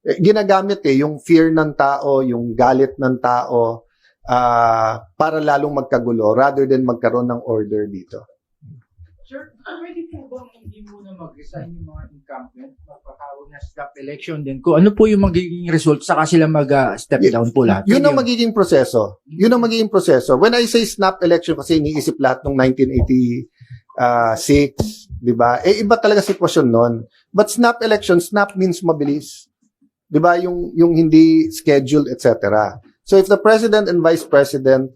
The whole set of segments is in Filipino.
Ginagamit yung fear ng tao, yung galit ng tao, para lalong magkagulo rather than magkaroon ng order dito. Sir, pwede po bang hindi muna mag-resign yung mga incumbent, magpatawag na snap election din? Kung ano po yung magiging result, saka sila mag-step down po lahat? Yun ang magiging proseso. Yun ang magiging proseso. When I say snap election, kasi iniisip lahat ng 1986, di ba? Iba talaga sitwasyon nun. But snap election, snap means mabilis. Di ba? Yung hindi scheduled, etc. So if the president and vice president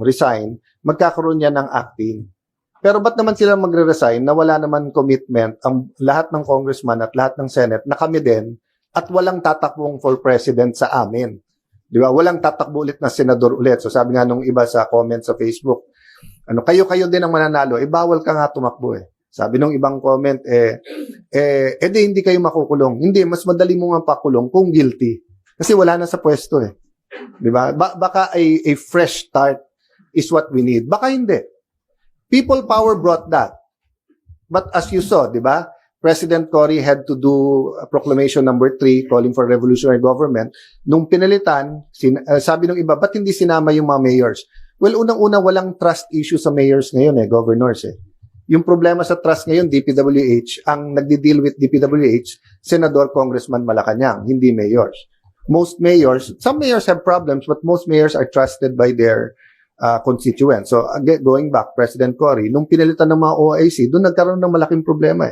resign, magkakaroon yan ng acting. Pero ba't naman sila magre-resign na wala naman commitment ang lahat ng congressman at lahat ng senate na kami din at walang tatakbong for president sa amin? Di ba? Walang tatakbo ulit na senador ulit. So sabi nga nung iba sa comment sa Facebook, kayo din ang mananalo, bawal ka nga tumakbo eh. Sabi nung ibang comment, di hindi kayo makukulong. Hindi, mas madali mo nga pakulong kung guilty. Kasi wala na sa pwesto eh. Di ba? Baka a fresh start is what we need. Baka hindi. People power brought that. But as you saw, di ba? President Cory had to do proclamation number 3 calling for revolutionary government. Nung pinalitan, sabi nung iba, ba't hindi sinama yung mga mayors? Well, unang-una, walang trust issue sa mayors ngayon governors Yung problema sa trust ngayon, DPWH, ang nagdi-deal with DPWH, Senador, Congressman, Malacanang, hindi mayors. Most mayors, some mayors have problems, but most mayors are trusted by their constituents. So, again, going back, President Cory, nung pinalitan ng mga OIC, doon nagkaroon ng malaking problema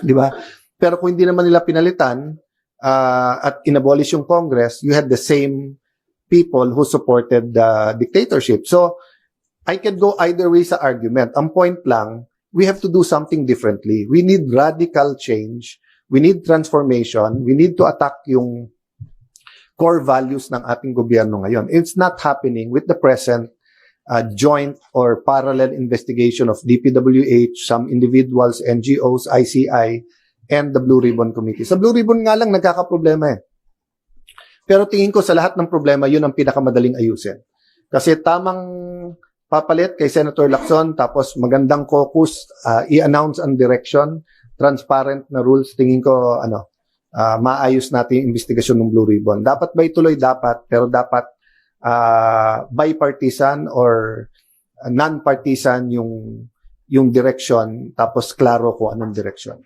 Di ba? Pero kung hindi naman nila pinalitan at inabolish yung Congress, you had the same people who supported the dictatorship. So, I can go either way sa argument. Ang point lang, we have to do something differently. We need radical change. We need transformation. We need to attack yung core values ng ating gobyerno ngayon. It's not happening with the present joint or parallel investigation of DPWH, some individuals, NGOs, ICI, and the Blue Ribbon Committee. Sa Blue Ribbon nga lang nagkakaproblema Pero tingin ko sa lahat ng problema, yun ang pinakamadaling ayusin. Kasi tamang papalit kay Senator Lacson, tapos magandang caucus, i-announce ang direction, transparent na rules, tingin ko, maayos natin yung investigasyon ng Blue Ribbon. Dapat ba ituloy? Dapat. Pero dapat bipartisan or non-partisan yung direction, tapos klaro kung anong direction.